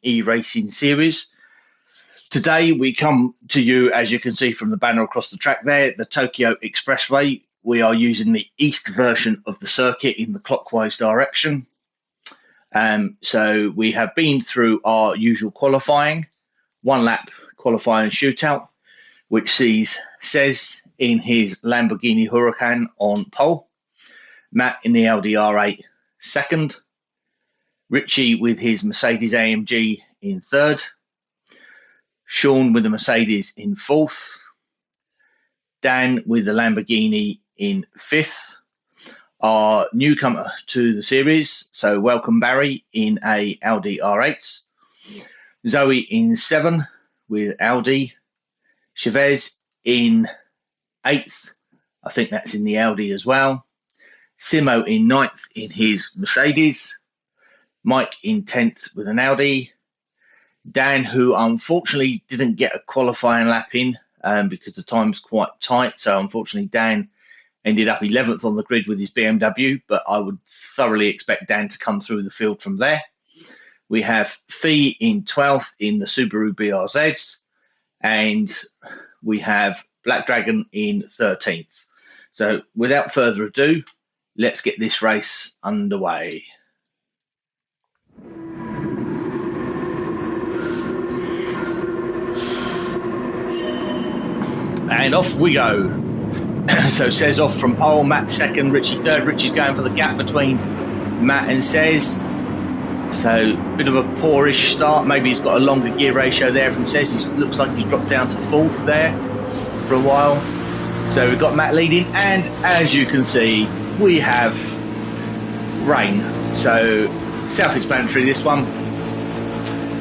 e-racing series. Today we come to you, as you can see from the banner across the track there, the Tokyo Expressway. We are using the east version of the circuit in the clockwise direction. So we have been through our usual qualifying, one lap qualifying shootout, which sees Cez in his Lamborghini Huracan on pole, Matt in the Audi R8 second, Richie with his Mercedes AMG in third, Sean with the Mercedes in fourth, Dan with the Lamborghini in fifth, our newcomer to the series, so welcome Barry in a Audi R8, Zoe in seven with Audi, Chavez in eighth, I think that's in the Audi as well, Simo in ninth in his Mercedes, Mike in 10th with an Audi, Dan, who unfortunately didn't get a qualifying lap in because the time's quite tight, so unfortunately Dan ended up 11th on the grid with his BMW, but I would thoroughly expect Dan to come through the field from there. We have Fee in 12th in the Subaru BRZs, and we have Black Dragon in 13th. So without further ado, let's get this race underway. And off we go. So Cez off from pole, Matt second, Richie third. Richie's going for the gap between Matt and Cez. So bit of a poorish start. Maybe he's got a longer gear ratio there from Cez. It looks like he's dropped down to fourth there for a while. So we've got Matt leading, and as you can see, we have rain. So self-explanatory this one.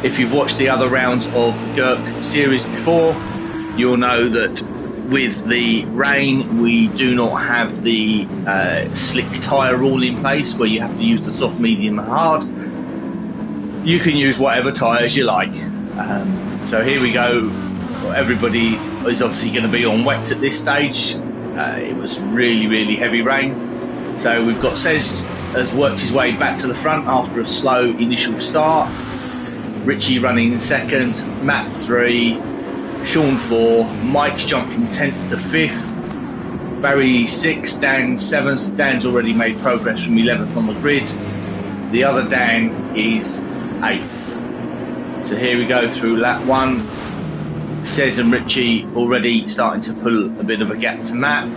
If you've watched the other rounds of the GERC series before, you'll know that with the rain, we do not have the slick tyre rule in place where you have to use the soft, medium and hard. You can use whatever tyres you like. So here we go. Everybody is obviously going to be on wets at this stage. It was really, really heavy rain. So we've got Cez has worked his way back to the front after a slow initial start. Richie running in second, Matt 3, Sean 4, Mike's jumped from 10th to 5th, Barry 6, Dan 7th. Dan's already made progress from 11th on the grid. The other Dan is 8th. So here we go through lap 1. Cez and Richie already starting to pull a bit of a gap to Matt.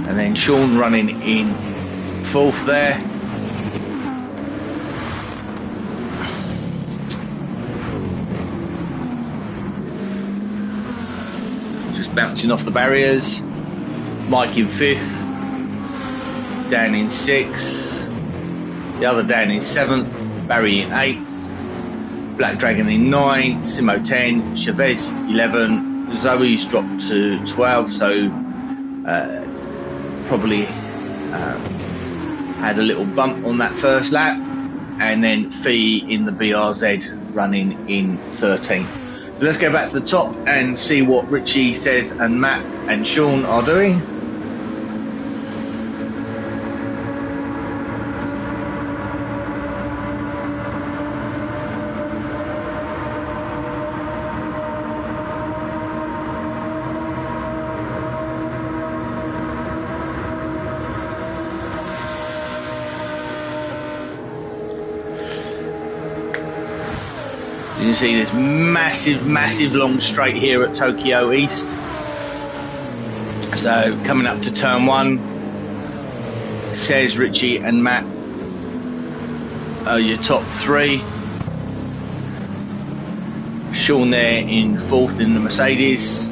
And then Sean running in 4th there. Bouncing off the barriers. Mike in 5th, Dan in 6th, the other Dan in 7th, Barry in 8th, Black Dragon in 9th, Simo 10, Chavez 11, Zoe's dropped to 12, so probably had a little bump on that first lap, and then Fee in the BRZ running in 13th. So let's go back to the top and see what Richie, Cez and Matt and Sean are doing. You can see this massive long straight here at Tokyo East. So coming up to turn 1, Cez, Richie and Matt are your top 3. Sean there in 4th in the Mercedes.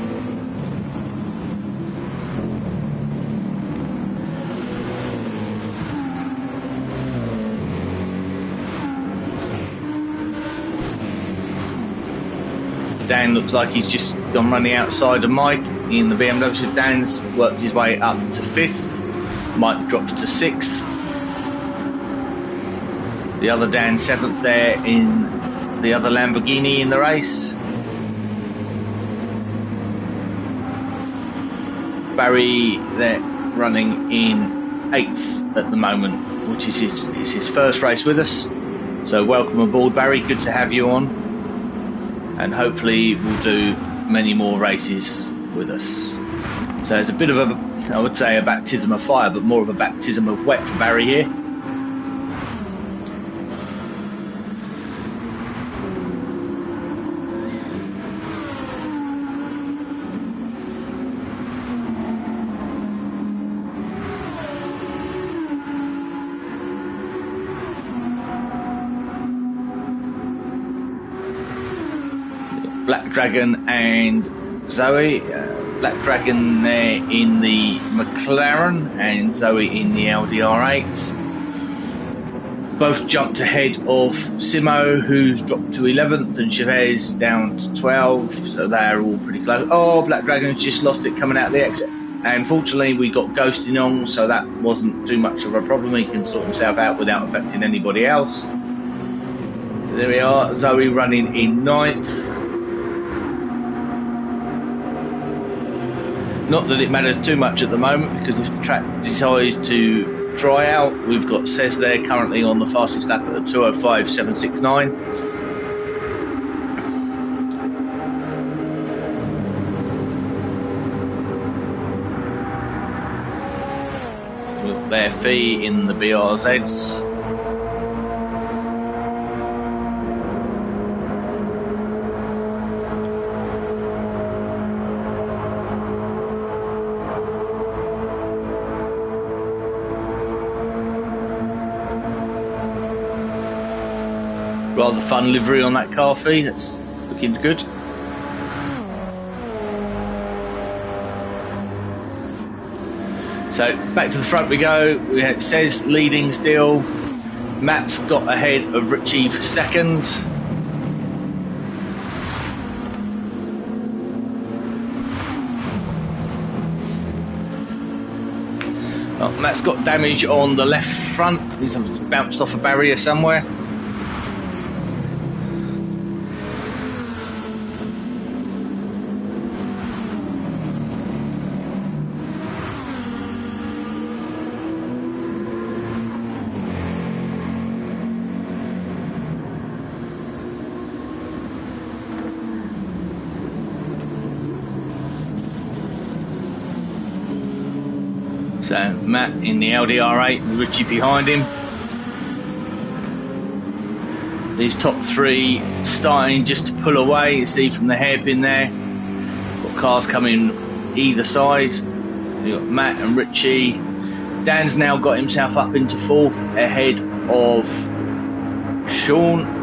Dan looks like he's just gone running outside of Mike in the BMW. So Dan's worked his way up to 5th. Mike drops to 6th. The other Dan 7th there in the other Lamborghini in the race. Barry there running in 8th at the moment. which is his first race with us. So welcome aboard, Barry. Good to have you on, and hopefully we'll do many more races with us. So it's a bit of a, I would say, a baptism of fire, but more of a baptism of wet for Barry here. Black Dragon and Zoe. Black Dragon there in the McLaren and Zoe in the LDR8. Both jumped ahead of Simo, who's dropped to 11th, and Chavez down to 12, so they're all pretty close. Oh, Black Dragon's just lost it coming out the exit. And fortunately we got ghosting on, so that wasn't too much of a problem. He can sort himself out without affecting anybody else. So there we are, Zoe running in 9th. Not that it matters too much at the moment, because if the track decides to dry out, we've got Cez there currently on the fastest lap at the 2:05.769. With their fee in the BRZs. Rather fun livery on that car fee, that's looking good. So back to the front we go. We had Cez leading still. Matt's got ahead of Richie for second. Well, Matt's got damage on the left front. He's bounced off a barrier somewhere. So Matt in the LDR8 with Richie behind him. These top three starting just to pull away. You see from the hairpin there. Got cars coming either side. You've got Matt and Richie. Dan's now got himself up into 4th ahead of Sean.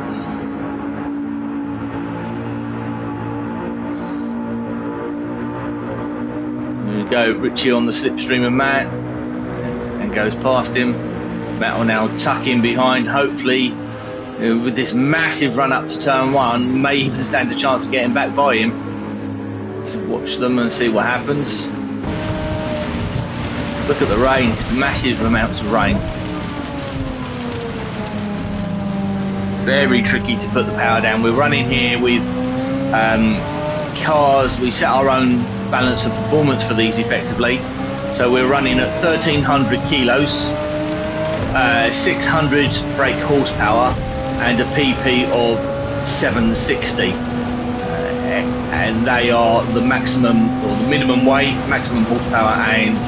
Go Richie on the slipstream of Matt and goes past him. Matt will now tuck in behind, hopefully with this massive run up to turn 1 may even stand a chance of getting back by him. So watch them and see what happens. Look at the rain, massive amounts of rain. Very tricky to put the power down. We're running here with cars, we set our own balance of performance for these effectively. So we're running at 1300 kilos, 600 brake horsepower and a PP of 760. And they are the maximum or the minimum weight, maximum horsepower and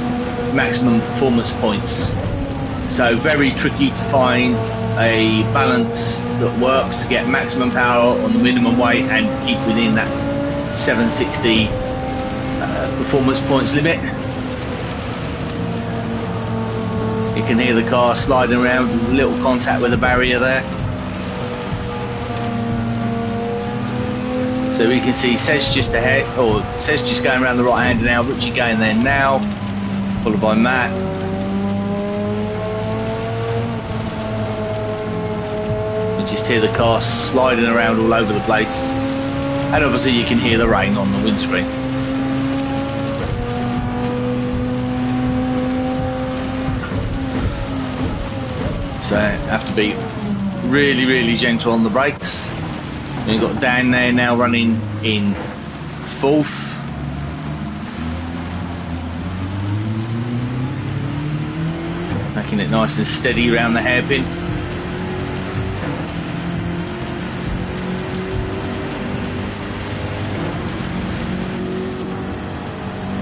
maximum performance points. So very tricky to find a balance that works to get maximum power on the minimum weight and keep within that 760 performance points limit. You can hear the car sliding around with a little contact with the barrier there. So we can see Cez just ahead, or Cez just going around the right hand now, Richie going there now, followed by Matt. You just hear the car sliding around all over the place. And obviously you can hear the rain on the windscreen. So have to be really, really gentle on the brakes. And you've got Dan there now running in 4th. making it nice and steady around the hairpin.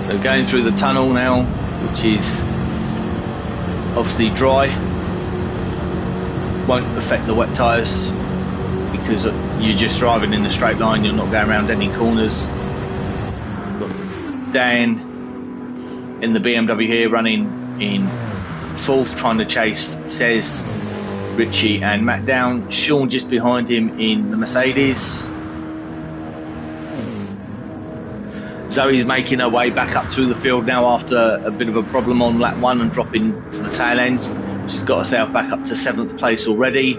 So going through the tunnel now, which is obviously dry, won't affect the wet tyres because you're just driving in a straight line, you're not going around any corners. Got Dan in the BMW here running in fourth, trying to chase Says, Richie and Matt down. Sean just behind him in the Mercedes. Zoe's making her way back up through the field now after a bit of a problem on lap 1 and dropping to the tail end. She's got herself back up to 7th place already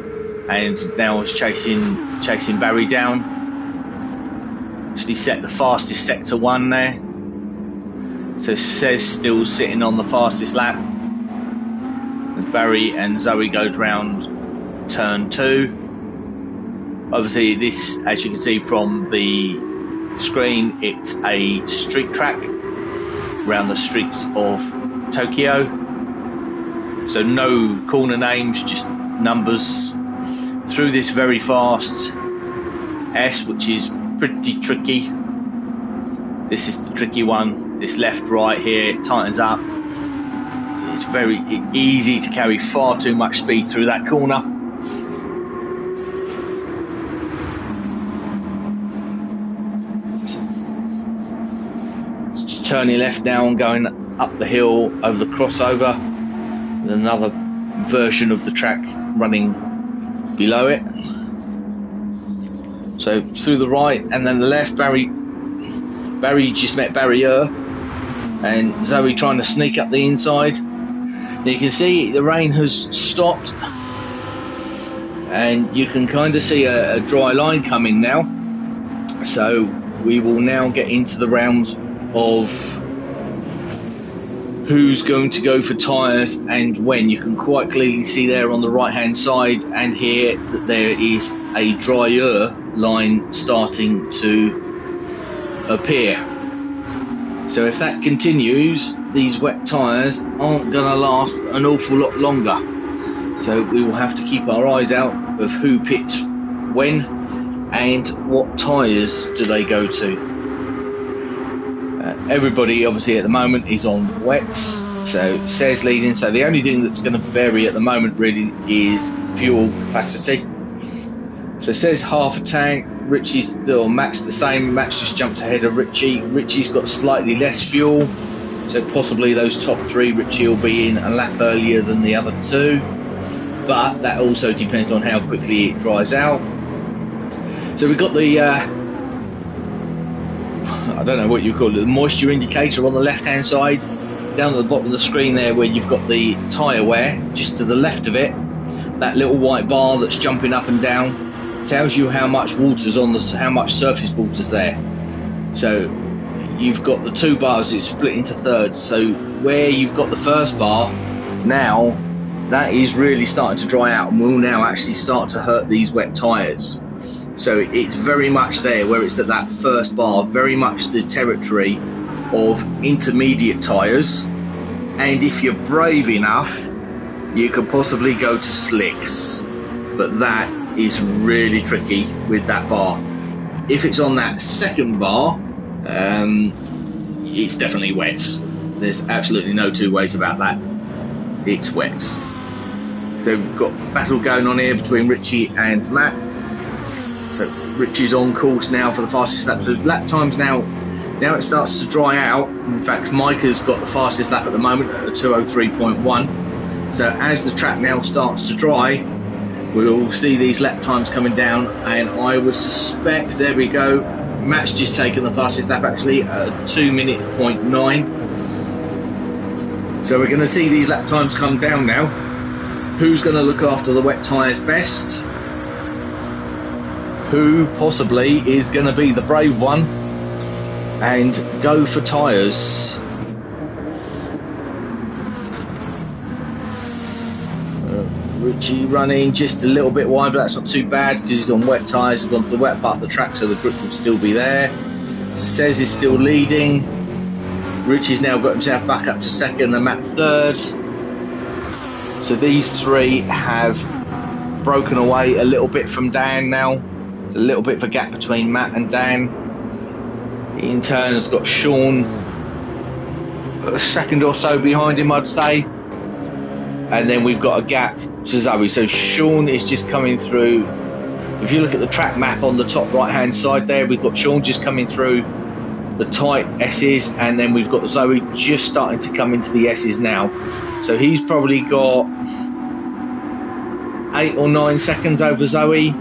and now is chasing Barry down. Actually set the fastest sector 1 there. So Says still sitting on the fastest lap. And Barry and Zoe goes round turn 2. Obviously this, as you can see from the screen, it's a street track around the streets of Tokyo. So no corner names, just numbers. Through this very fast S, which is pretty tricky. This is the tricky one. This left right here, it tightens up. It's very easy to carry far too much speed through that corner. Turning left now and going up the hill over the crossover. With another version of the track running below it. So through the right and then the left, Barry just met barrier, and Zoe trying to sneak up the inside. You can see the rain has stopped and you can kind of see a dry line coming now. So we will now get into the rounds of who's going to go for tyres and when. You can quite clearly see there on the right hand side and here that there is a drier line starting to appear. So if that continues, these wet tyres aren't going to last an awful lot longer. So we will have to keep our eyes out of who pits when and what tyres do they go to. Everybody obviously at the moment is on wets, so Says leading. So the only thing that's going to vary at the moment really is fuel capacity. So Says half a tank, Richie's or Matt's the same. Matt just jumped ahead of Richie. Richie's got slightly less fuel, so possibly those top 3 Richie will be in a lap earlier than the other 2, but that also depends on how quickly it dries out. So we've got the I don't know what you call it, the moisture indicator on the left hand side. Down at the bottom of the screen there where you've got the tyre wear, just to the left of it, that little white bar that's jumping up and down tells you how much water's on how much surface water's there. So you've got the 2 bars, it's split into thirds. So where you've got the first bar now, that is really starting to dry out and will now actually start to hurt these wet tyres. So it's very much there where it's at that first bar, very much the territory of intermediate tyres, and if you're brave enough you could possibly go to slicks, but that is really tricky with that bar. If it's on that second bar, it's definitely wet. There's absolutely no two ways about that. It's wet. So we've got a battle going on here between Richie and Matt. So Richie's on course now for the fastest lap. So lap times now it starts to dry out. In fact, Micah's got the fastest lap at the moment at a 2:03.1. So as the track now starts to dry, we'll see these lap times coming down, and I would suspect, there we go, Matt's just taken the fastest lap actually at 2:09. So we're going to see these lap times come down now. Who's going to look after the wet tyres best? Who possibly is going to be the brave one and go for tyres? Richie running just a little bit wide, but that's not too bad because he's on wet tyres. He's gone to the wet part of the track, so the grip will still be there. Says he's still leading. Richie's now got himself back up to second and Matt third. So these three have broken away a little bit from Dan now. There's a little bit of a gap between Matt and Dan. He in turn has got Sean a second or so behind him, I'd say. And then we've got a gap to Zoe. So Sean is just coming through. If you look at the track map on the top right hand side there, we've got Sean just coming through the tight S's, and then we've got Zoe just starting to come into the S's now. So he's probably got 8 or 9 seconds over Zoe.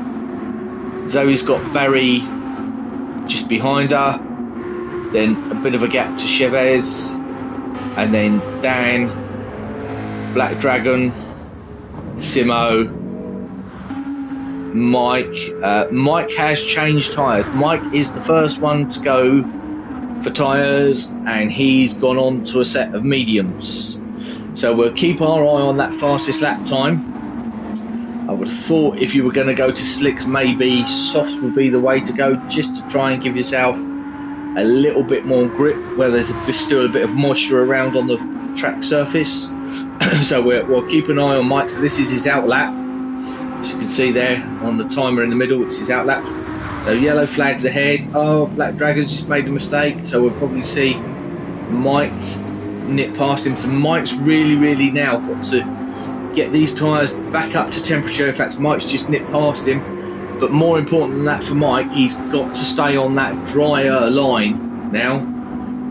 Zoe's got Barry just behind her, then a bit of a gap to Chavez, and then Dan, Black Dragon, Simo, Mike. Mike has changed tyres. Mike is the first one to go for tyres, and he's gone on to a set of mediums. So we'll keep our eye on that fastest lap time. I would have thought if you were going to go to slicks, maybe softs would be the way to go, just to try and give yourself a little bit more grip where there's still a bit of moisture around on the track surface. So we'll keep an eye on Mike. So this is his out lap. As you can see there on the timer in the middle, it's his out lap. So yellow flags ahead. Oh, Black Dragon's just made a mistake. So we'll probably see Mike nip past him. So Mike's really now got to get these tyres back up to temperature. In fact, Mike's just nipped past him. But more important than that for Mike, he's got to stay on that drier line now.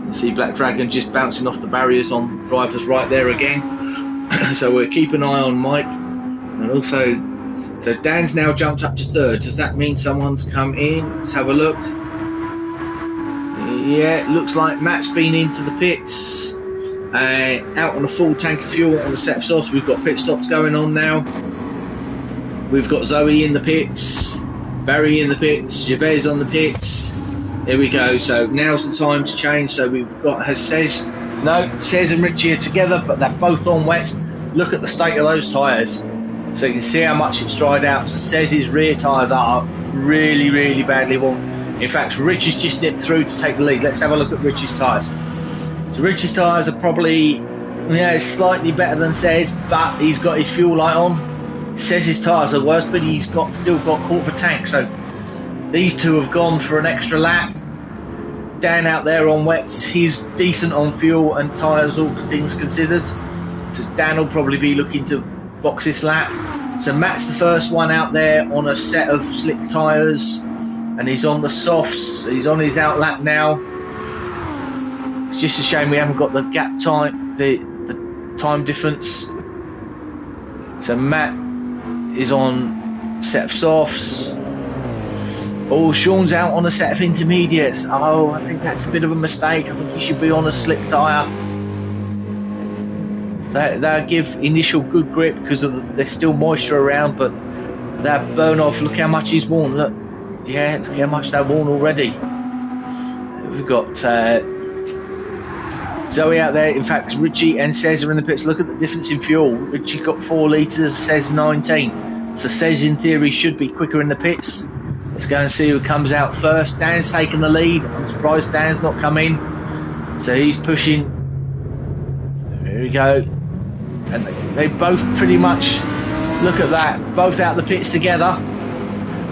You see Black Dragon just bouncing off the barriers on driver's right there again. So we'll keep an eye on Mike. And also, so Dan's now jumped up to third. Does that mean someone's come in? Let's have a look. Yeah, it looks like Matt's been into the pits. Out on a full tank of fuel on the set of softs. We've got pit stops going on now. We've got Zoe in the pits, Barry in the pits, Chavez on the pits. Here we go. So now's the time to change. So we've got Cez and Richie are together, but they're both on wets. Look at the state of those tyres. So you can see how much it's dried out. So Cez's rear tyres are really badly worn. In fact, Richie's just nipped through to take the lead. Let's have a look at Richie's tyres. So Richie's tyres are probably slightly better than Cez, but he's got his fuel light on. Cez's tyres are worse, but he's still got quarter of a tank. So these two have gone for an extra lap. Dan out there on wets, he's decent on fuel and tyres, all things considered. So Dan will probably be looking to box this lap. So Matt's the first one out there on a set of slick tyres, and he's on the softs. He's on his out lap now. It's just a shame we haven't got the gap time, the time difference. So Matt is on set of softs. Oh, Sean's out on a set of intermediates. Oh, I think that's a bit of a mistake. I think he should be on a slick tyre. They'll give initial good grip because there's still moisture around, but that burn off. Look how much he's worn. Look, yeah, look how much they're worn already. We've got Zoe out there. In fact, Richie and Cez are in the pits. Look at the difference in fuel. Richie got 4 litres, Cez 19. So Cez in theory should be quicker in the pits. Let's go and see who comes out first. Dan's taking the lead. I'm surprised Dan's not come in. So he's pushing. There we go. And they both pretty much, look at that, both out the pits together.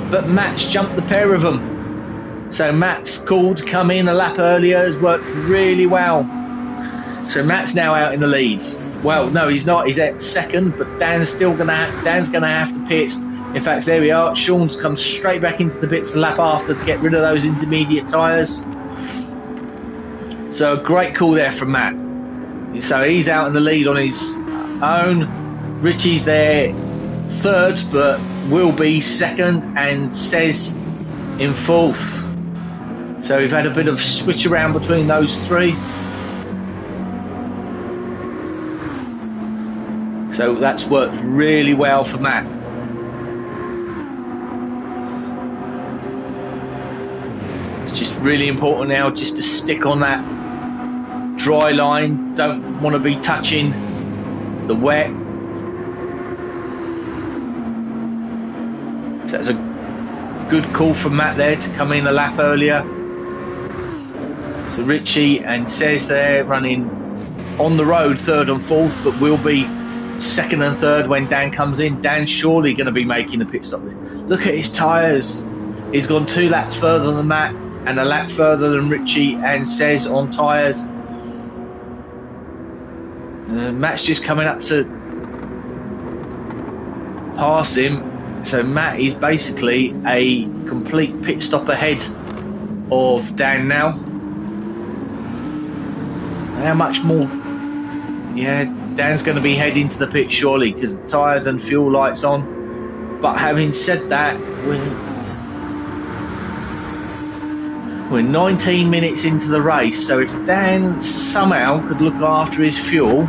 But Matt's jumped the pair of them. So Matt's called to come in a lap earlier, has worked really well. So Matt's now out in the lead. Well, no, he's not. He's at second, but Dan's gonna have to pit. In fact, there we are. Sean's come straight back into the pits the lap after to get rid of those intermediate tyres. So a great call there from Matt. So he's out in the lead on his own. Richie's there third, but will be second, and Cez in fourth. So we've had a bit of switch around between those three. So that's worked really well for Matt. It's just really important now just to stick on that dry line. Don't want to be touching the wet. So that's a good call from Matt there to come in a lap earlier. So Richie and Cez there running on the road third and fourth, but will be second and third when Dan comes in. Dan's surely going to be making a pit stop. Look at his tyres. He's gone 2 laps further than Matt and a lap further than Richie and Says on tyres. Matt's just coming up to pass him. So Matt is basically a complete pit stop ahead of Dan now. How much more? Yeah, Dan's going to be heading to the pit surely because the tyres and fuel lights on. But having said that, we're 19 minutes into the race. So if Dan somehow could look after his fuel,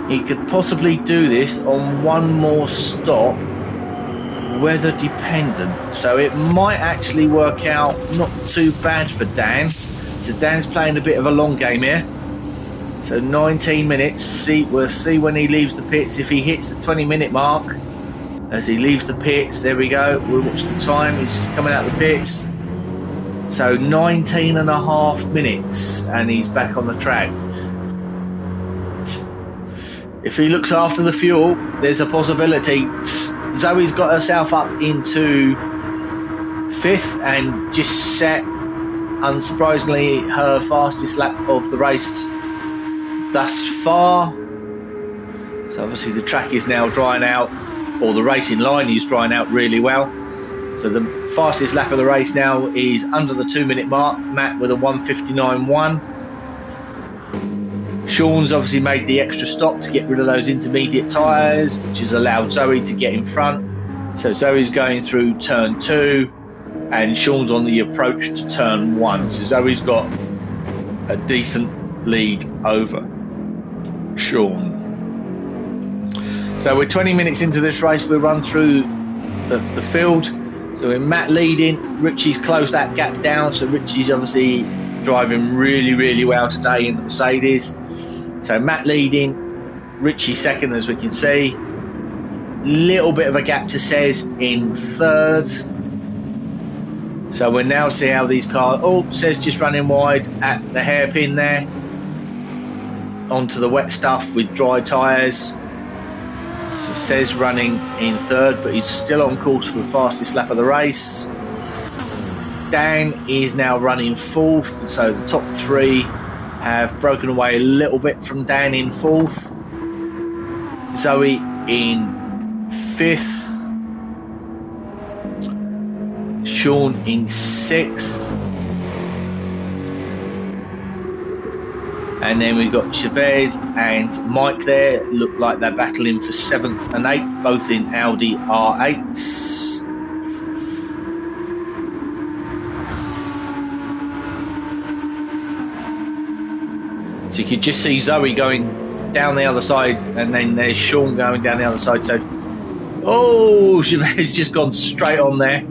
he could possibly do this on one more stop, weather dependent. So it might actually work out not too bad for Dan. So Dan's playing a bit of a long game here. So 19 minutes. We'll see when he leaves the pits. If he hits the 20-minute mark as he leaves the pits, there we go. We'll watch the time. He's coming out the pits. So 19 and a half minutes and he's back on the track. If he looks after the fuel, there's a possibility. Zoe's got herself up into 5th and just set, unsurprisingly, her fastest lap of the race thus far. So obviously the track is now drying out, or the racing line is drying out really well. So the fastest lap of the race now is under the 2-minute mark. Matt with a 1:59.1. Sean's obviously made the extra stop to get rid of those intermediate tyres, which has allowed Zoe to get in front. So Zoe's going through turn 2 and Sean's on the approach to turn 1. So Zoe's got a decent lead over Sean. So we're 20 minutes into this race. We'll run through the field. So with Matt leading, Richie's closed that gap down. So Richie's obviously driving really, really well today in the Mercedes. So Matt leading, Richie second, as we can see. Little bit of a gap to Says in 3rd. So we'll now see how these cars... Oh, Says just running wide at the hairpin there. Onto the wet stuff with dry tyres. So Says running in 3rd, but he's still on course for the fastest lap of the race. Dan is now running 4th, so the top 3 have broken away a little bit from Dan in 4th. Zoe in 5th. Sean in 6th. And then we've got Chavez and Mike there. Look like they're battling for 7th and 8th, both in Audi R8s. So you could just see Zoe going down the other side, and then there's Sean going down the other side. So, oh, Chavez just gone straight on there.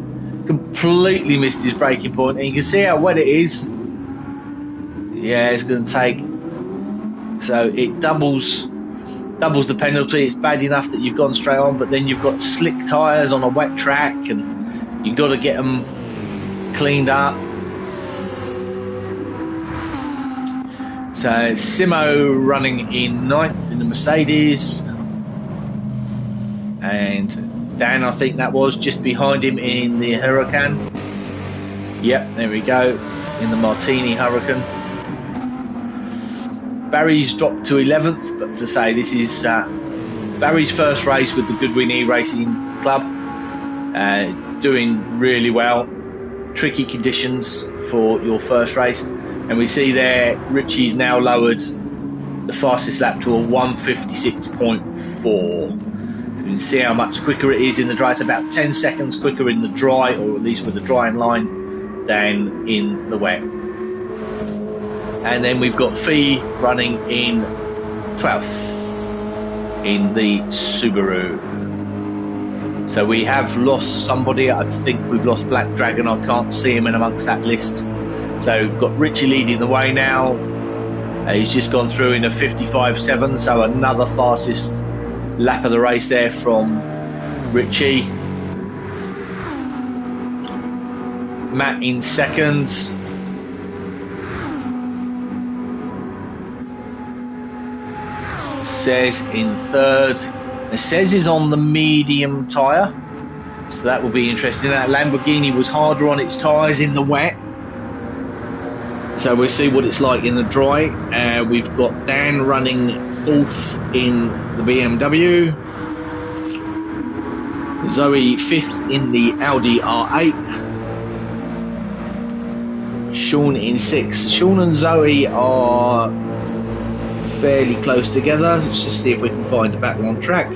Completely missed his braking point, and you can see how wet it is. Yeah, it's going to take... So it doubles the penalty. It's bad enough that you've gone straight on, but then you've got slick tyres on a wet track, and you've got to get them cleaned up. So Simo running in 9th in the Mercedes, and Dan, I think that was, just behind him in the Huracan. Yep, there we go, in the Martini Huracan. Barry's dropped to 11th, but as I say, this is Barry's first race with the Goodwin E-Racing Club. Doing really well. Tricky conditions for your first race. And we see there, Richie's now lowered the fastest lap to a 1:56.4. So you can see how much quicker it is in the dry. It's about 10 seconds quicker in the dry, or at least with the drying line, than in the wet. And then we've got Fee running in 12th in the Subaru. So we have lost somebody. I think we've lost Black Dragon. I can't see him in amongst that list. So we've got Richie leading the way now. He's just gone through in a 55.7, so another fastest lap of the race there from Richie. Matt in 2nd. Says in third. It says is on the medium tyre, so that will be interesting. That Lamborghini was harder on its tyres in the wet, so we'll see what it's like in the dry. We've got Dan running fourth in the BMW, Zoe fifth in the Audi R8, Sean in sixth. Sean and Zoe are fairly close together. Let's just see if we can find a battle on track.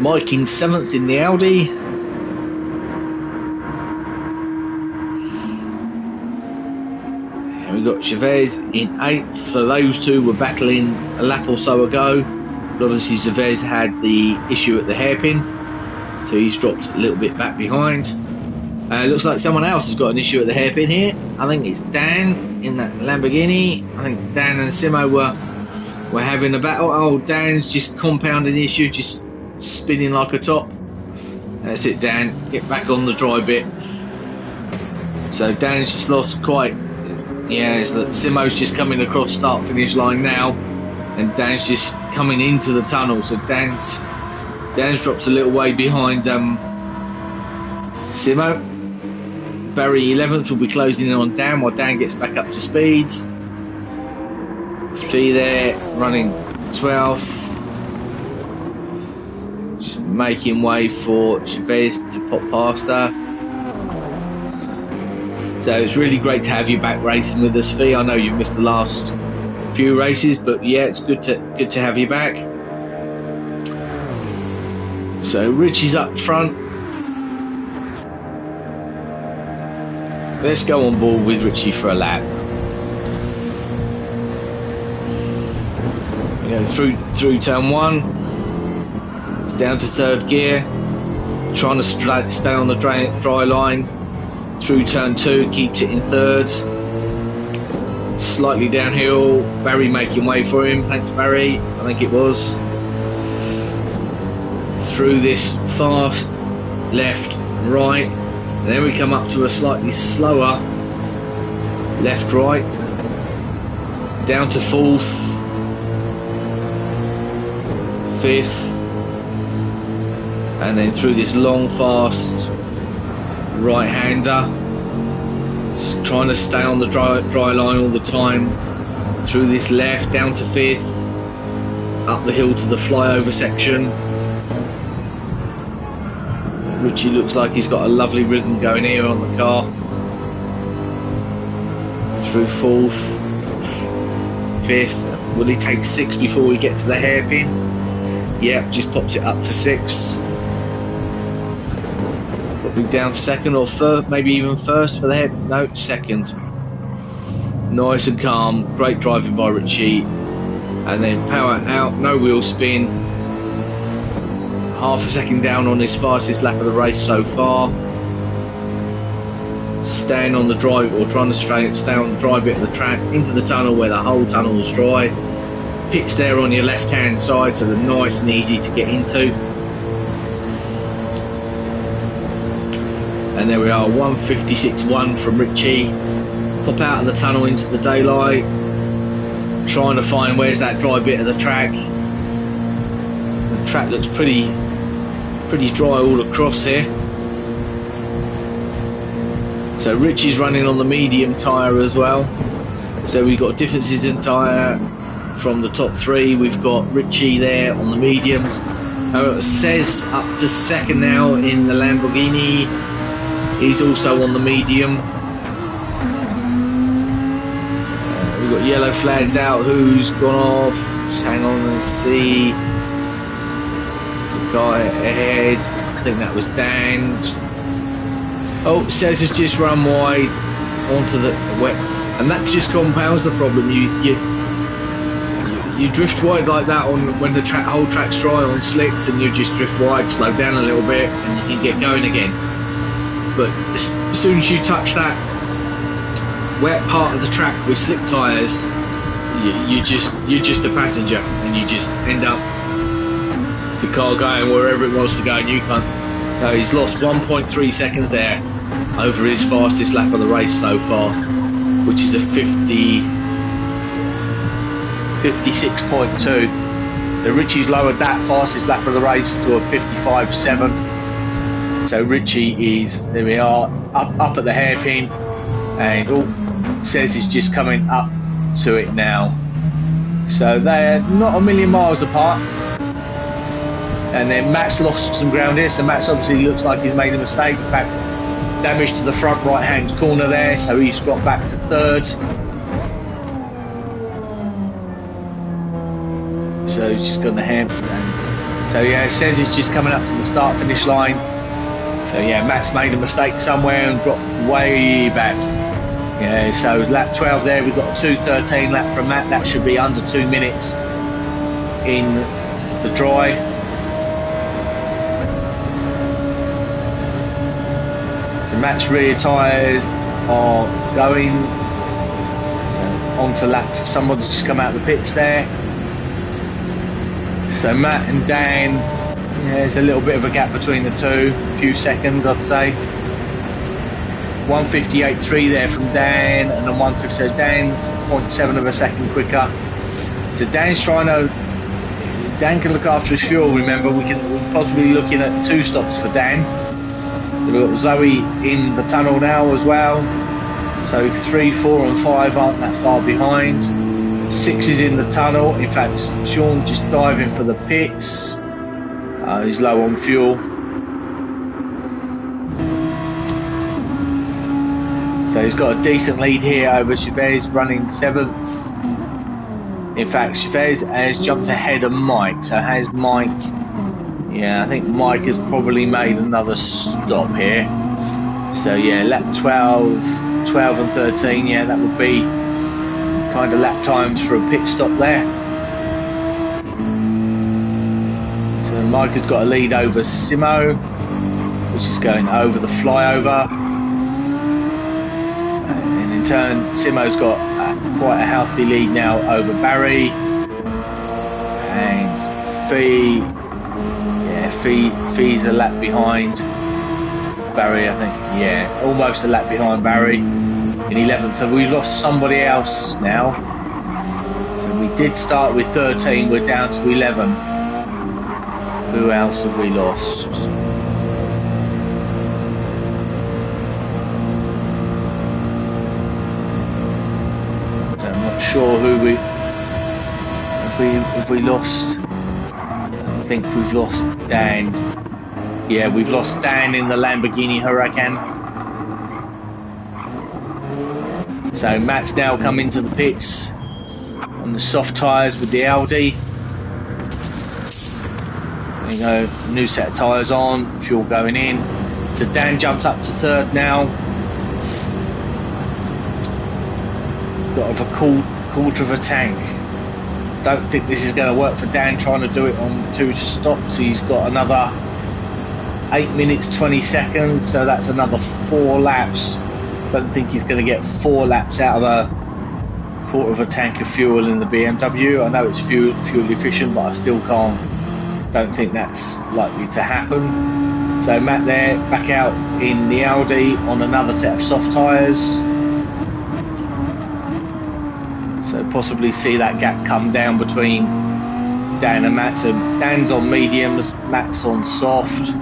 Mike in seventh in the Audi. And we've got Chavez in eighth. So those two were battling a lap or so ago. But obviously Chavez had the issue at the hairpin, so he's dropped a little bit back behind. It looks like someone else has got an issue at the hairpin here. I think it's Dan in that Lamborghini. I think Dan and Simo were having a battle. Oh, Dan's just compounding the issue, just spinning like a top. That's it, Dan. Get back on the dry bit. So Dan's just lost quite. Yeah, it's like Simo's just coming across start finish line now, and Dan's just coming into the tunnel. So Dan's dropped a little way behind Simo. Barry 11th will be closing in on Dan while Dan gets back up to speed. Fee there running 12th. Just making way for Chavez to pop past her. So it's really great to have you back racing with us, Fee. I know you've missed the last few races, but yeah, it's good to have you back. So Richie's up front. Let's go on board with Richie for a lap. You know, through turn one, it's down to third gear, trying to stay on the dry line. Through turn two, keeps it in third. Slightly downhill, Barry making way for him. Thanks, Barry. I think it was. Through this fast, left, right. And then we come up to a slightly slower left, right, down to fourth, fifth, and then through this long, fast right-hander, just trying to stay on the dry line all the time. Through this left, down to fifth, up the hill to the flyover section. Richie looks like he's got a lovely rhythm going here on the car. Through fourth, fifth. Will he take sixth before we get to the hairpin? Yep, just pops it up to sixth. Probably down to second or third, maybe even first for the hairpin. No, second. Nice and calm, great driving by Richie. And then power out, no wheel spin. Half a second down on his fastest lap of the race so far. Staying on the dry, or trying to stay on the dry bit of the track, into the tunnel where the whole tunnel is dry. Pits there on your left hand side, so they're nice and easy to get into. And there we are, 1:56.1 from Richie. Pop out of the tunnel into the daylight, trying to find where's that dry bit of the track. The track looks pretty dry all across here. So Richie's running on the medium tyre as well. So we've got differences in tyre from the top three. We've got Richie there on the mediums. It says up to second now in the Lamborghini. He's also on the medium. We've got yellow flags out. Who's gone off? Just hang on and see. Guy ahead, I think that was Dan. Oh, says has just run wide onto the wet, and that just compounds the problem. You drift wide like that on when the whole track's dry on slicks, and you just drift wide, slow down a little bit, and you can get going again. But as soon as you touch that wet part of the track with slick tyres, you're just a passenger, and you just end up the car going wherever it wants to go, and you can't. So he's lost 1.3 seconds there over his fastest lap of the race so far, which is a 56.2. So Richie's lowered that fastest lap of the race to a 55.7. So Richie is, there we are, up at the hairpin, and says he's just coming up to it now. So they're not a million miles apart. And then Matt's lost some ground here, so Matt's obviously looks like he's made a mistake. In fact, damage to the front right hand corner there, so he's got back to third. So he's just got the hand. So yeah, it says he's just coming up to the start finish line. So yeah, Matt's made a mistake somewhere and dropped way back. Yeah, so lap 12 there, we've got a 2:13 lap from Matt. That should be under 2 minutes in the dry. So Matt's rear tyres are going. So onto lap, someone's just come out of the pits there. So Matt and Dan, yeah, there's a little bit of a gap between the two, a few seconds I'd say. 1:58.3 there from Dan, and then 1:50. So Dan's 0.7 of a second quicker. So Dan can look after his fuel. Remember, we're possibly looking at 2 stops for Dan. We've got Zoe in the tunnel now as well. So 3, 4, and 5 aren't that far behind. 6 is in the tunnel. In fact, Sean just diving for the pits. He's low on fuel. So he's got a decent lead here over Chavez, running 7th. In fact, Chavez has jumped ahead of Mike. So has Mike... Yeah, I think Mike has probably made another stop here. So yeah, lap 12 and 13. Yeah, that would be kind of lap times for a pit stop there. So Mike has got a lead over Simo, which is going over the flyover. And in turn, Simo's got quite a healthy lead now over Barry. And Fee's a lap behind Barry, I think. Yeah, almost a lap behind Barry in 11th. So we've lost somebody else now. So we did start with 13, we're down to 11. Who else have we lost? So I'm not sure who have we lost. I think we've lost Dan. Yeah, we've lost Dan in the Lamborghini Huracan. So Matt's now come into the pits on the soft tyres with the Audi. There you go, new set of tyres on, fuel going in. So Dan jumps up to third now. Got over a quarter of a tank. Don't think this is going to work for Dan, trying to do it on 2 stops. He's got another 8 minutes 20 seconds, so that's another 4 laps. Don't think he's going to get 4 laps out of a quarter of a tank of fuel in the BMW. I know it's fuel efficient, but I still don't think that's likely to happen. So Matt there, back out in the Audi on another set of soft tyres. So possibly see that gap come down between Dan and Matt. So Dan's on mediums, Matt's on soft.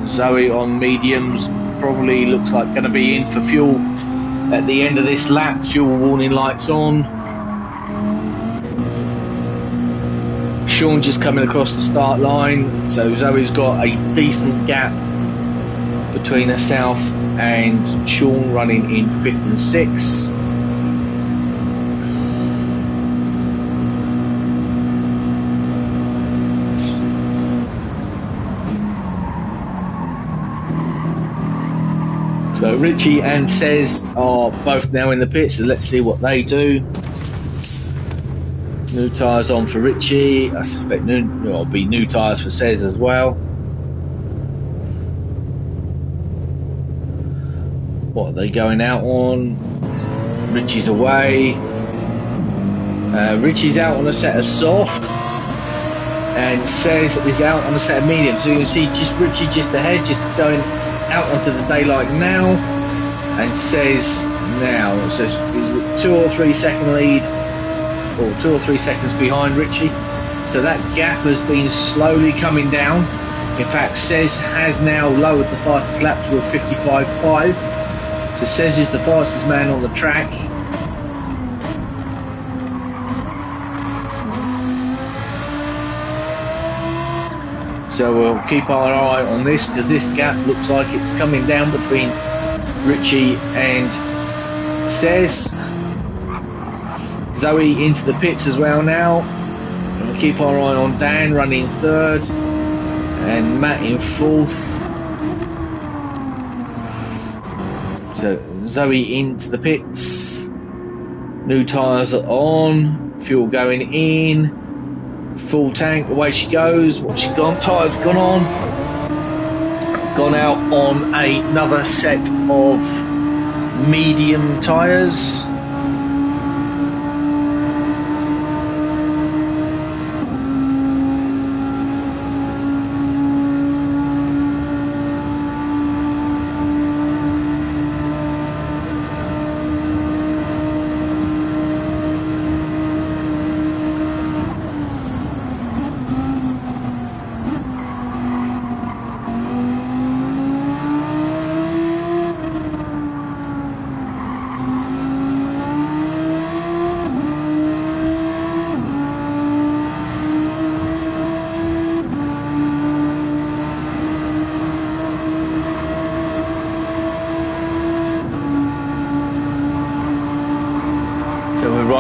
Zoe on mediums, probably looks like going to be in for fuel at the end of this lap. Fuel warning lights on. Sean just coming across the start line. So Zoe's got a decent gap between herself and Sean, running in 5th and 6th. So Richie and Cez are both now in the pits, so let's see what they do. New tyres on for Richie. I suspect there'll be new tyres for Cez as well. What are they going out on? Richie's away. Richie's out on a set of soft, and Cez is out on a set of medium. So you can see just Richie just ahead, just going out onto the daylight now. and says now, so he's 2 or 3 second lead, or 2 or 3 seconds behind Richie. So that gap has been slowly coming down. In fact, Says has now lowered the fastest lap to a 55.5. So Says is the fastest man on the track. So we'll keep our eye on this, because this gap looks like it's coming down between Richie and Says. Zoe into the pits as well now. And we'll keep our eye on Dan running third and Matt in fourth. So Zoe into the pits. New tyres are on. Fuel going in. Full tank, away she goes. What's she gone? Tyres gone on. Gone out on another set of medium tyres.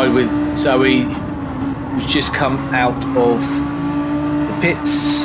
With Zoe, who's just come out of the pits.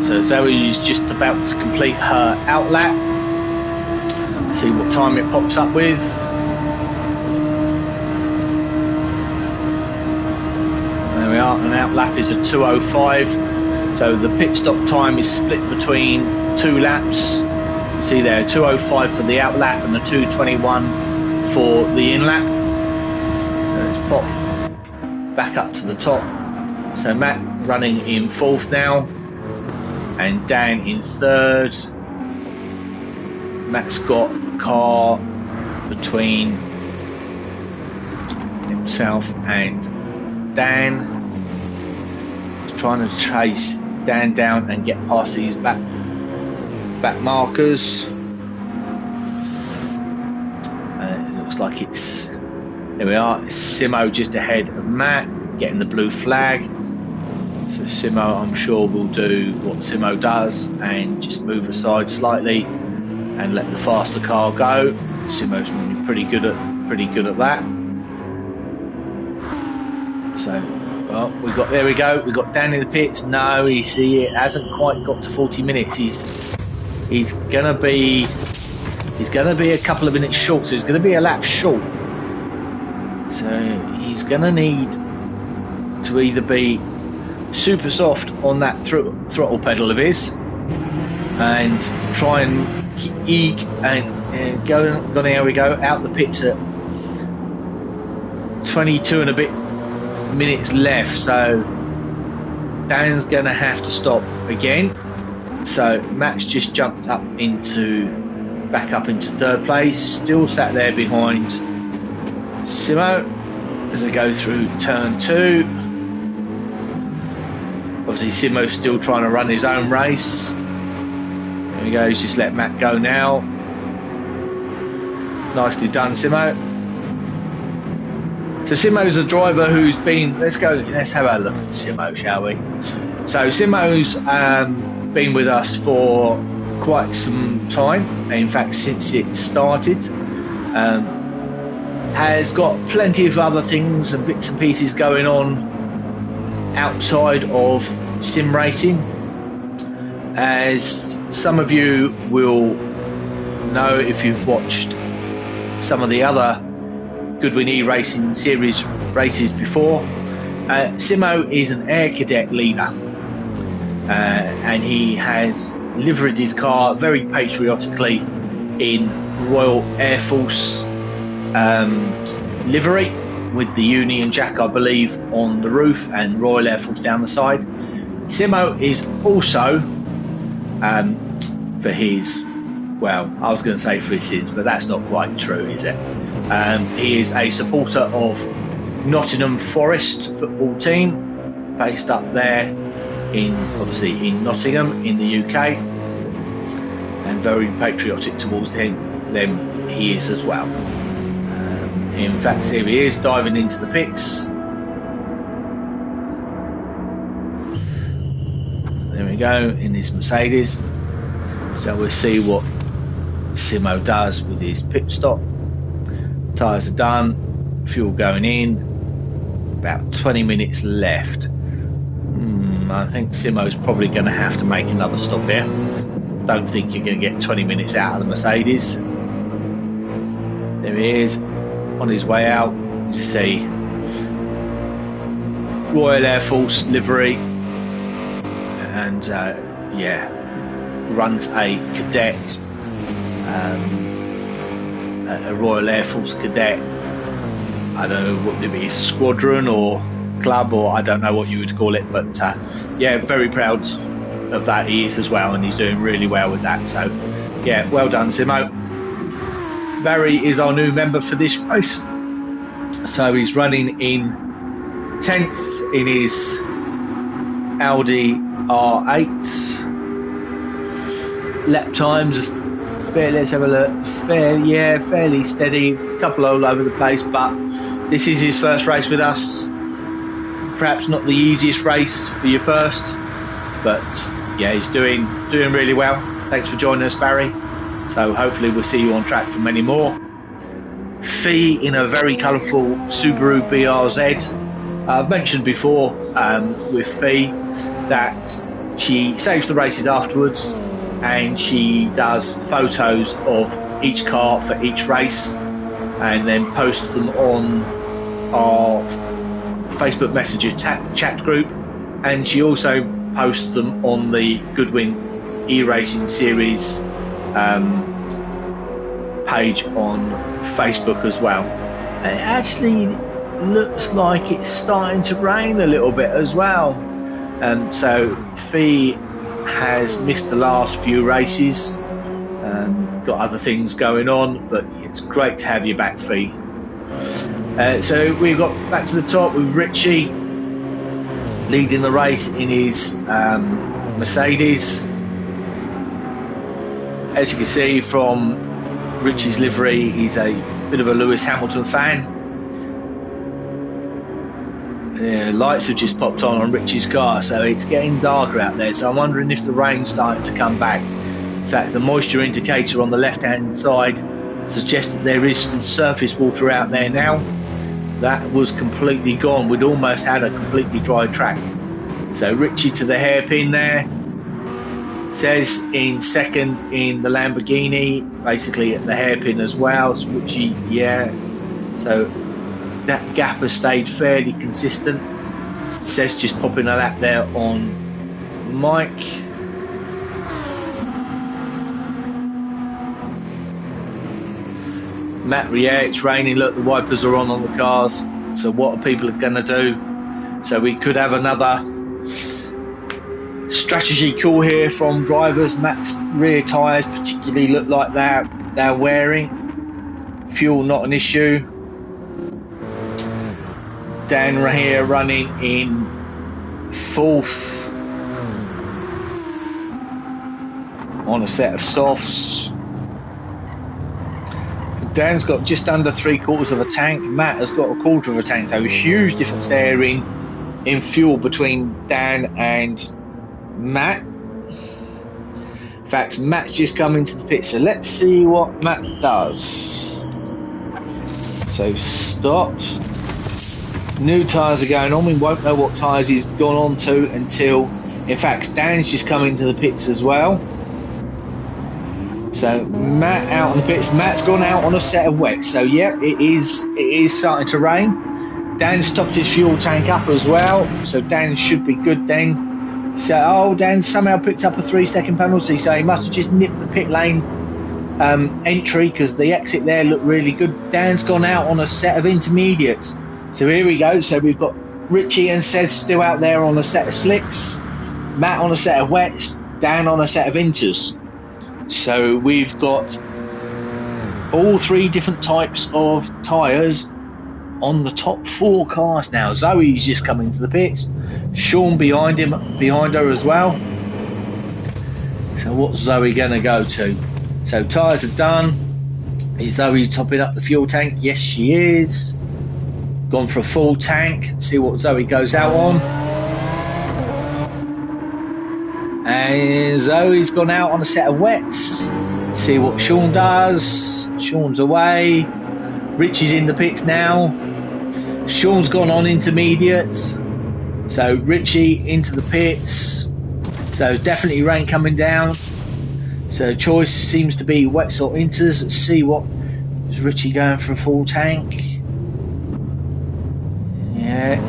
So Zoe is just about to complete her out lap. See what time it pops up with. There we are, an out lap is a 2:05. So the pit stop time is split between 2 laps. See there, 2:05 for the out lap and the 2:21 for the in lap. So let's pop back up to the top. So Matt running in 4th now, and Dan in 3rd. Matt's got a car between himself and Dan. He's trying to chase Dan down and get past these back markers. It looks like it's, there we are, it's Simo just ahead of Matt, getting the blue flag. So Simo, I'm sure, will do what Simo does and just move aside slightly and let the faster car go. Simo's normally pretty good at that. So, well, there we go. We got Dan in the pits. No, you see, it hasn't quite got to 40 minutes. He's gonna be a couple of minutes short. So he's gonna be a lap short. So he's gonna need to either be super soft on that throttle pedal of his and try and eke and go. Here we go, out the pits at 22 and a bit minutes left. So Dan's gonna have to stop again. So Matt's just jumped up back up into 3rd place, still sat there behind Simo as I go through turn 2. Obviously Simo's still trying to run his own race. There we go, he's just let Matt go now. Nicely done, Simo. So Simo's a driver who's been, let's have a look at Simo, shall we? So Simo's been with us for quite some time, in fact since it started. Has got plenty of other things and bits and pieces going on outside of sim racing. As some of you will know if you've watched some of the other Goodwin E-Racing series races before, Simo is an air cadet leader, and he has liveried his car very patriotically in Royal Air Force livery, with the Union Jack, I believe, on the roof and Royal Air Force down the side. Simo is also, for his, well, I was going to say for his sins, but that's not quite true, is it? He is a supporter of Nottingham Forest football team, based up there obviously in Nottingham in the UK, and very patriotic towards them he is as well. In fact, here he is diving into the pits. There we go, in his Mercedes. So we'll see what Simo does with his pit stop. Tyres are done, fuel going in, about 20 minutes left. I think Simo's probably going to have to make another stop here. Don't think you're going to get 20 minutes out of the Mercedes. There he is, on his way out. You see Royal Air Force livery, and yeah, runs a cadet, a Royal Air Force cadet. I don't know what it is, squadron or club, or I don't know what you would call it, but yeah, very proud of that he is as well, and he's doing really well with that. So yeah, well done, Simo. Barry is our new member for this race, so he's running in 10th in his Audi R8. Lap times, let's have a look, fairly steady, a couple all over the place, but this is his first race with us. Perhaps not the easiest race for your first, but yeah, he's doing really well. Thanks for joining us, Barry. So hopefully we'll see you on track for many more. Fee in a very colourful Subaru BRZ. I've mentioned before with Fee that she saves the races afterwards, and she does photos of each car for each race and then posts them on our Facebook Messenger chat group, and she also posts them on the Goodwin E-Racing series page on Facebook as well. And it actually looks like it's starting to rain a little bit as well, so Fee has missed the last few races, got other things going on, but it's great to have you back, Fee. So we got back to the top with Richie leading the race in his Mercedes. As you can see from Richie's livery, he's a bit of a Lewis Hamilton fan. Yeah, lights have just popped on Richie's car, so it's getting darker out there, so I'm wondering if the rain's starting to come back. In fact, the moisture indicator on the left hand side suggests that there is some surface water out there now. That was completely gone. We'd almost had a completely dry track. So Richie to the hairpin there. Says in second in the Lamborghini, basically at the hairpin as well. So Richie, yeah. So that gap has stayed fairly consistent. Says just popping a lap there on Mike. Matt, yeah, it's raining. Look, the wipers are on the cars. So what are people going to do? So we could have another strategy call here from drivers. Matt's rear tyres particularly look like they're wearing. Fuel not an issue. Dan here running in 4th on a set of softs. Dan's got just under 3/4 of a tank. Matt has got 1/4 of a tank. So a huge difference there in fuel between Dan and Matt. In fact, Matt's just come into the pit. So let's see what Matt does. So stopped. New tyres are going on. We won't know what tyres he's gone on to until, in fact, Dan's just come into the pits as well. So Matt out on the pits. Matt's gone out on a set of wets. So yeah, it is starting to rain. Dan stopped his fuel tank up as well. So Dan should be good then. So Dan somehow picked up a 3-second penalty. So he must have just nipped the pit lane entry because the exit there looked really good. Dan's gone out on a set of intermediates. So here we go. So we've got Richie and Sez still out there on a set of slicks. Matt on a set of wets. Dan on a set of inters. So we've got all 3 different types of tyres on the top 4 cars now. Zoe's just come into the pits. Sean behind her as well. So what's Zoe going to go to? So tyres are done. Is Zoe topping up the fuel tank? Yes, she is. Gone for a full tank. See what Zoe goes out on. And Zoe's gone out on a set of wets. See what Sean does. Sean's away. Richie's in the pits now. Sean's gone on intermediates. So Richie into the pits. So definitely rain coming down. So choice seems to be wets or inters. Let's see what is Richie going for a full tank.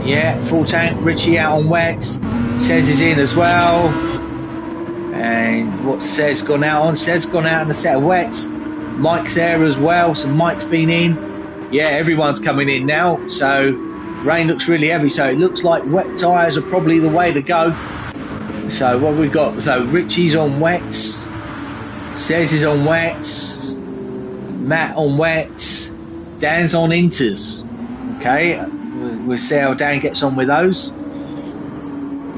Yeah, full tank. Richie out on wets. Says he's in as well. And what Sez gone out on? Sez gone out in a set of wets. Mike's there as well, so Mike's been in. Yeah, everyone's coming in now. So rain looks really heavy, so it looks like wet tyres are probably the way to go. So what we've got, so Richie's on wets, Sez is on wets, Matt on wets, Dan's on inters. Okay, we'll see how Dan gets on with those.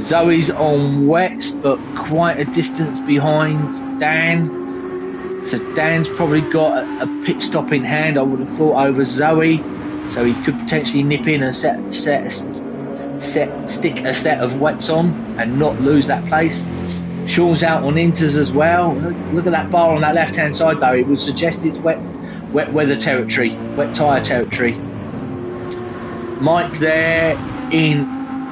Zoe's on wets, but quite a distance behind Dan. So Dan's probably got a pit stop in hand, I would have thought, over Zoe. So he could potentially nip in and stick a set of wets on and not lose that place. Sean's out on inters as well. Look at that bar on that left-hand side, though. It would suggest it's wet weather territory, wet tyre territory. Mike there in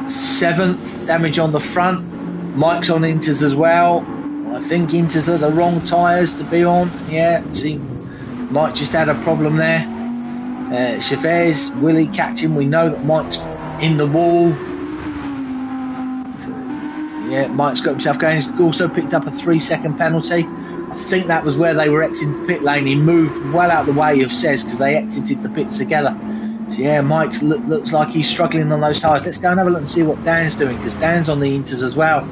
7th. Damage on the front. Mike's on inters as well. I think inters are the wrong tyres to be on. Yeah, see, Mike just had a problem there. Chavez, Willie catching. We know that Mike's in the wall. Yeah, Mike's got himself going. He's also picked up a 3-second penalty. I think that was where they were exiting the pit lane. He moved well out the way of Sez because they exited the pits together. So yeah, Mike looks like he's struggling on those tyres. Let's go and have a look and see what Dan's doing, because Dan's on the inters as well.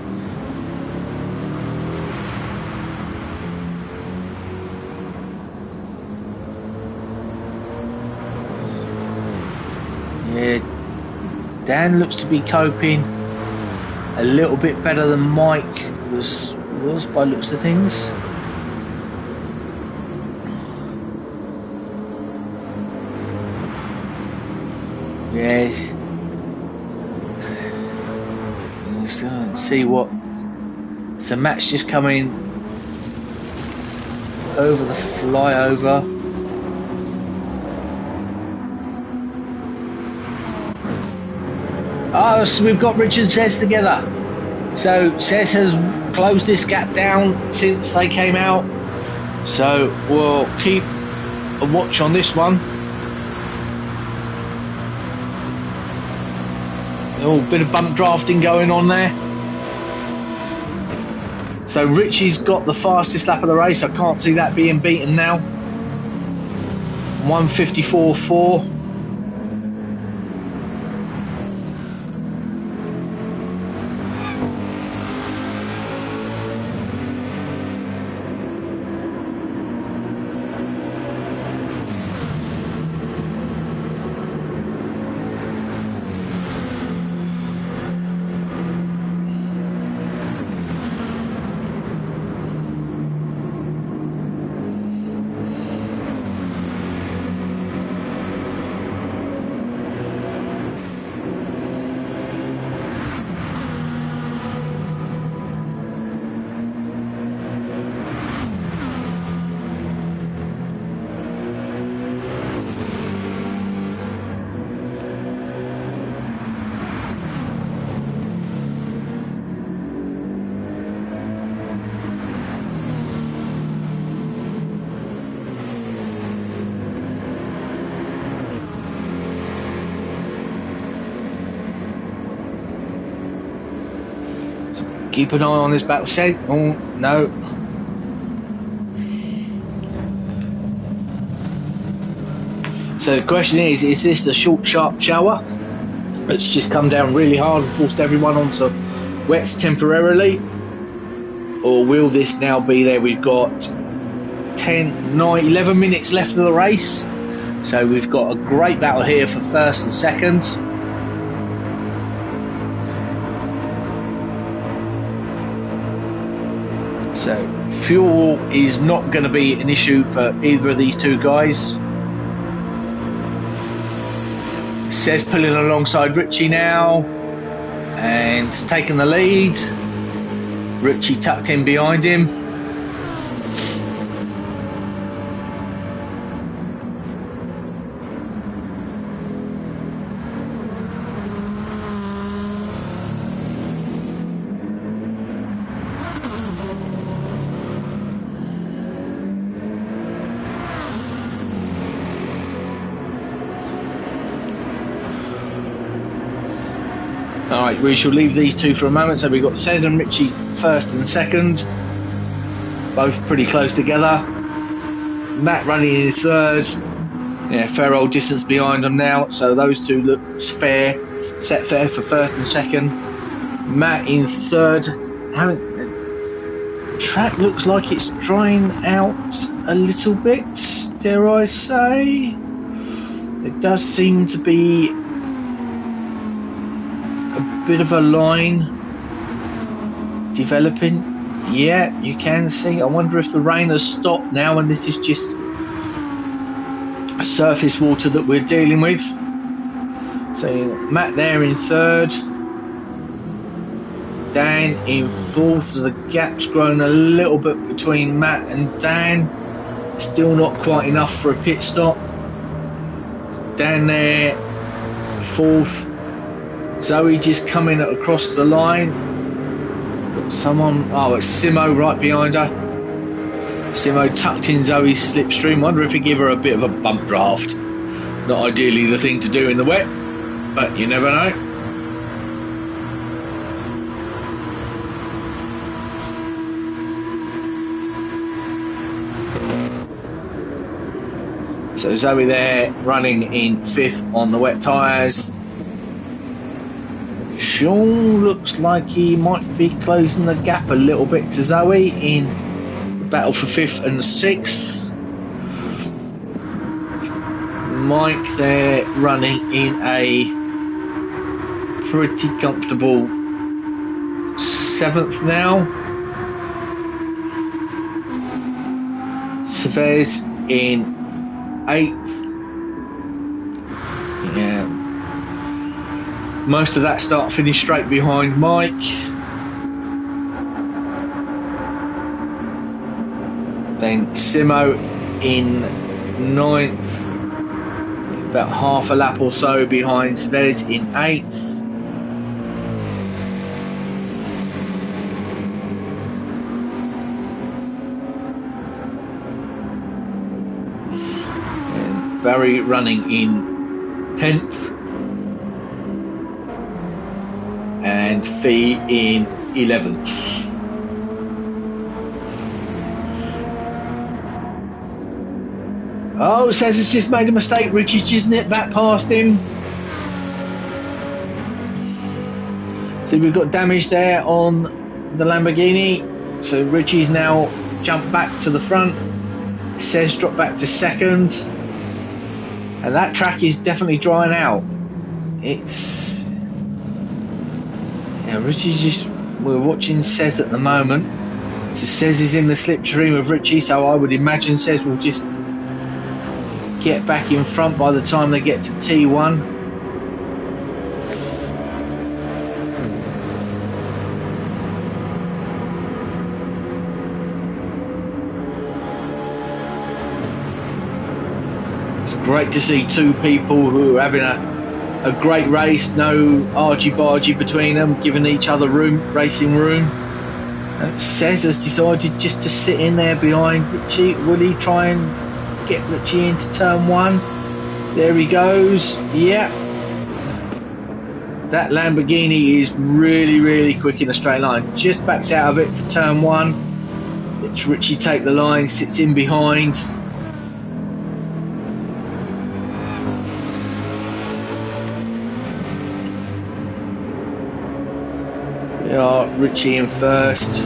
Yeah, Dan looks to be coping a little bit better than Mike was by looks of things. Yes. Let's see what. So Matt's just coming over the flyover. Oh, so we've got Richard and Sez together. So Sez has closed this gap down since they came out. So we'll keep a watch on this one. Oh, bit of bump drafting going on there. So Richie's got the fastest lap of the race. I can't see that being beaten now. 1:54.4. Keep an eye on this battle set. Oh, no. So the question is this the short, sharp shower that's just come down really hard and forced everyone onto wets temporarily? Or will this now be there? We've got 10, 9, 11 minutes left of the race. So we've got a great battle here for first and second. So fuel is not going to be an issue for either of these two guys. Says pulling alongside Richie now and taking the lead. Richie tucked in behind him. Alright, we shall leave these two for a moment. So we've got Cez and Richie first and second, both pretty close together. Matt running in third, yeah, fair old distance behind them now, so those two look set fair for first and second. Matt in third. Track looks like it's drying out a little bit, dare I say. It does seem to be a bit of a line developing. Yeah, you can see. I wonder if the rain has stopped now and this is just surface water that we're dealing with. So Matt there in third, Dan in fourth. So the gap's grown a little bit between Matt and Dan. Still not quite enough for a pit stop. Dan there fourth. Zoe just coming across the line. Got someone, oh, it's Simo right behind her. Simo tucked in Zoe's slipstream. Wonder if he give her a bit of a bump draft. Not ideally the thing to do in the wet, but you never know. So Zoe there running in fifth on the wet tyres. Sean looks like he might be closing the gap a little bit to Zoe in the battle for fifth and sixth. Mike there running in a pretty comfortable seventh now. Chavez in eighth. Yeah. Most of that start finish straight behind Mike. Then Simo in ninth. About half a lap or so behind Chavez in eighth. And Barry running in 10th. And Fee in 11th. Oh, says it's just made a mistake. Richie's just nipped back past him. So we've got damage there on the Lamborghini. So Richie's now jumped back to the front. Says drop back to second. And that track is definitely drying out. It's... yeah, Richie's just... we're watching Cez at the moment. So Cez is in the slipstream of Richie, so I would imagine Cez will just get back in front by the time they get to T1. It's great to see two people who are having a great race, no argy-bargy between them, giving each other racing room. Cez has decided just to sit in there behind Richie. Will he try and get Richie into turn one? There he goes. Yeah. That Lamborghini is really, really quick in a straight line. Just backs out of it for turn one. Lets Richie take the line, sits in behind. We are Richie in first.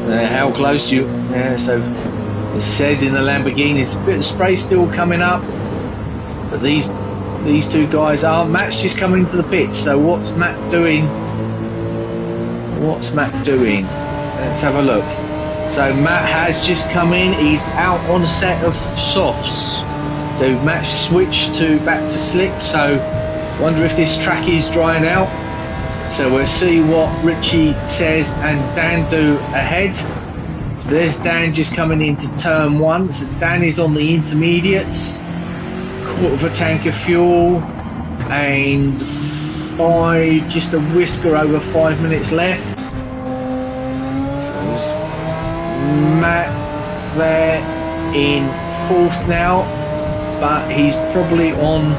How close do you? Yeah, so it says in the Lamborghini, it's a bit of spray still coming up, but these two guys are. Matt's just coming to the pits. So what's Matt doing? What's Matt doing? Let's have a look. So Matt has just come in. He's out on a set of softs. So Matt switched back to slick. So wonder if this track is drying out. So we'll see what Richie says and Dan do ahead. So there's Dan just coming into turn one. So Dan is on the intermediates. Quarter of a tank of fuel and just a whisker over 5 minutes left. So there's Matt there in fourth now, but he's probably on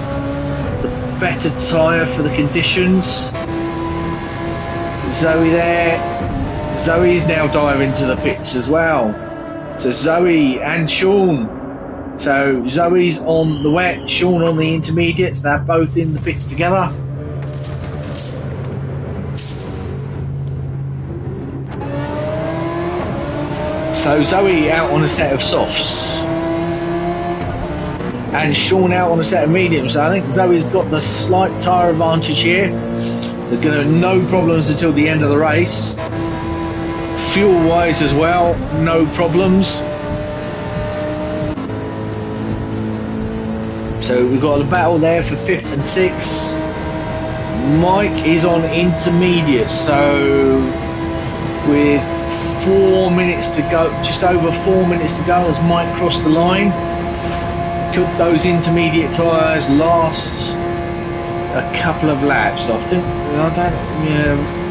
the better tyre for the conditions. Zoe there. Zoe is now diving to the pits as well. So Zoe and Sean. So Zoe's on the wet, Sean on the intermediates. They're both in the pits together. So Zoe out on a set of softs. And Sean out on a set of mediums. So I think Zoe's got the slight tyre advantage here. They're going to have no problems until the end of the race. Fuel-wise as well, no problems. So we've got a battle there for 5th and 6th. Mike is on intermediate, so with 4 minutes to go, just over 4 minutes to go as Mike crossed the line. Could those intermediate tyres last a couple of laps? I think,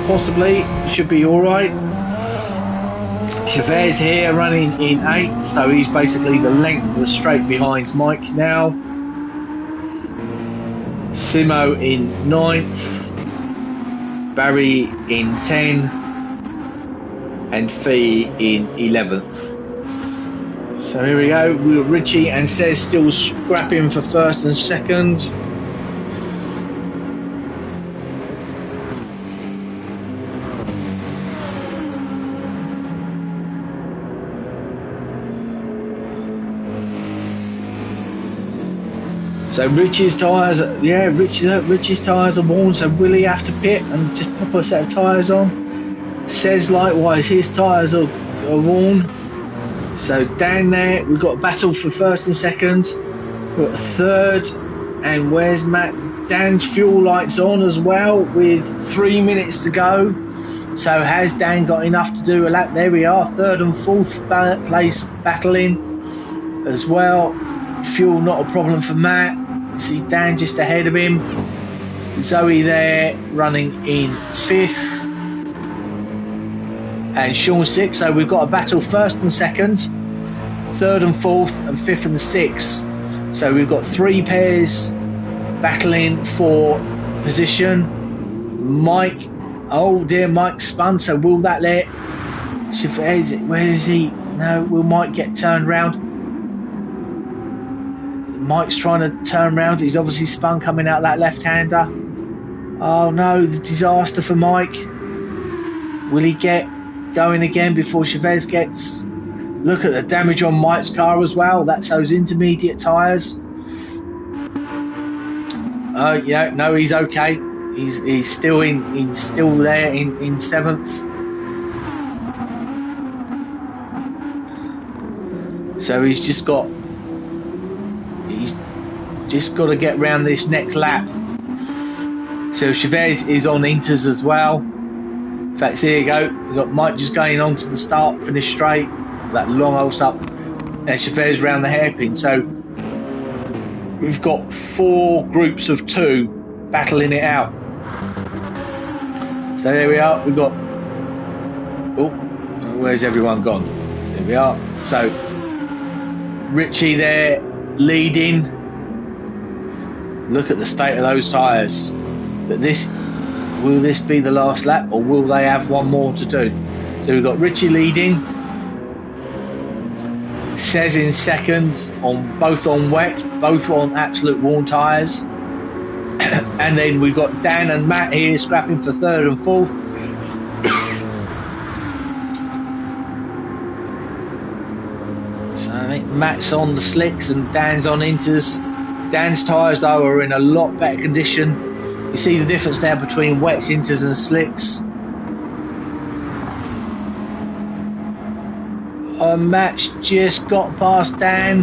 possibly, should be alright. Chavez here running in 8th, so he's basically the length of the straight behind Mike now. Simo in 9th, Barry in 10, and Fee in 11th. So here we go, we've got Richie and Sez still scrapping for 1st and 2nd. So Richie's tyres, Richie's tyres are worn, so will he have to pit and just pop a set of tyres on? Says likewise, his tyres are worn. So down there, we've got a battle for 1st and 2nd. We've got 3rd, and where's Matt? Dan's fuel lights on as well with 3 minutes to go. So has Dan got enough to do a lap? There we are, 3rd and 4th place battling as well. Fuel not a problem for Matt. See Dan just ahead of him. Zoe there running in 5th. And Sean 6th. So we've got a battle 1st and 2nd, 3rd and 4th, and 5th and 6th. So we've got 3 pairs battling for position. Mike, oh dear, Mike spun. So will that let Chavez? Where is he? No, will Mike get turned round? Mike's trying to turn round. He's obviously spun coming out that left-hander. Oh no, the disaster for Mike. Will he get going again before Chavez gets? Look at the damage on Mike's car as well. That's those intermediate tyres. Yeah, no, he's okay. He's still still there in 7th. So he's just got to get round this next lap. So Chavez is on inters as well. In fact, here you go. We've got Mike just going on to the start, finish straight. That long old stop. And Chavez round the hairpin. So we've got 4 groups of 2 battling it out. So there we are. We've got... Oh, where's everyone gone? There we are. So Richie there leading. Look at the state of those tyres. But will this be the last lap, or will they have one more to do? So we've got Richie leading, Says in second, both on wet, both on absolute worn tyres. And then we've got Dan and Matt here scrapping for third and fourth. So I think Matt's on the slicks and Dan's on inters. Dan's tyres though are in a lot better condition. You see the difference now between wets, inters and slicks. Matt's just got past Dan.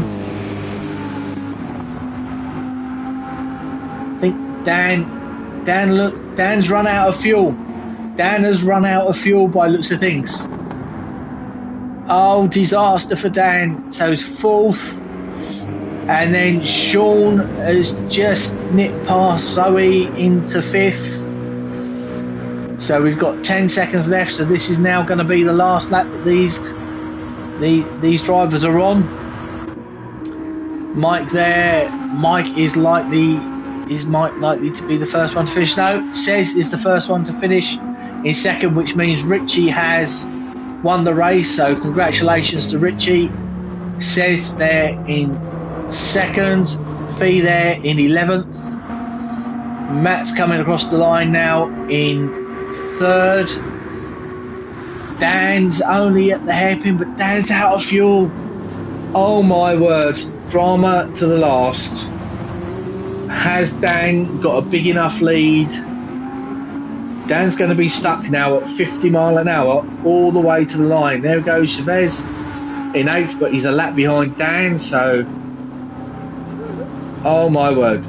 I think Dan's run out of fuel. Dan has run out of fuel by looks of things. Oh, disaster for Dan. So it's fourth. And then Sean has just nipped past Zoe into fifth. So we've got 10 seconds left. So this is now going to be the last lap that these drivers are on. Mike there. Is Mike likely to be the first one to finish? No, Says is the first one to finish in second, which means Richie has won the race. So congratulations to Richie. Says there in second, Fee there in 11th. Matt's coming across the line now in third. Dan's only at the hairpin, but Dan's out of fuel. Oh my word, drama to the last. Has Dan got a big enough lead? Dan's going to be stuck now at 50 mile an hour all the way to the line. There goes Chavez in 8th, but he's a lap behind Dan, so oh my word.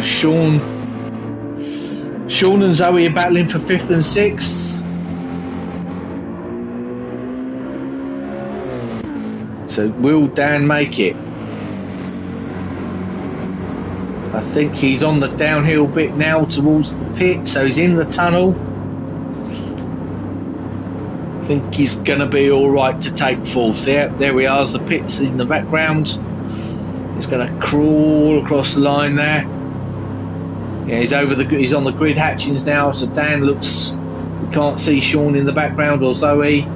Sean and Zoe are battling for 5th and 6th. So will Dan make it? I think he's on the downhill bit now towards the pit, so he's in the tunnel. I think he's going to be all right to take 4th. There we are, the pits in the background. He's going to crawl across the line there. Yeah, he's on the grid hatchings now, so Dan looks, we can't see Sean in the background or Zoe.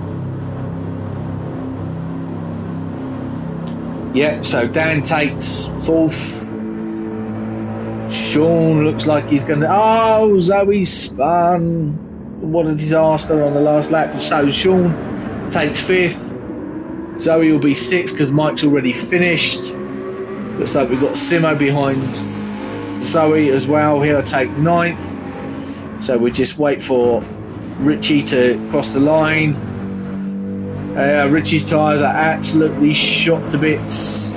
Yeah, so Dan takes 4th. Sean looks like he's going to, oh, Zoe spun. What a disaster on the last lap. So Sean takes 5th. Zoe will be 6th because Mike's already finished. Looks like we've got Simo behind Zoe as well. He'll take 9th. So we just wait for Richie to cross the line. Richie's tyres are absolutely shot to bits.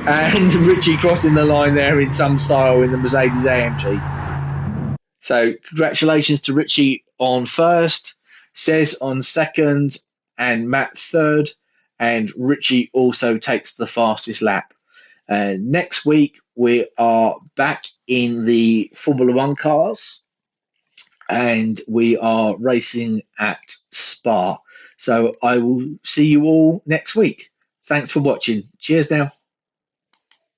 And Richie crossing the line there in some style in the Mercedes AMG. So congratulations to Richie on 1st, Says on 2nd, and Matt 3rd. And Richie also takes the fastest lap. Next week, we are back in the Formula One cars. And we are racing at Spa. So I will see you all next week. Thanks for watching. Cheers now.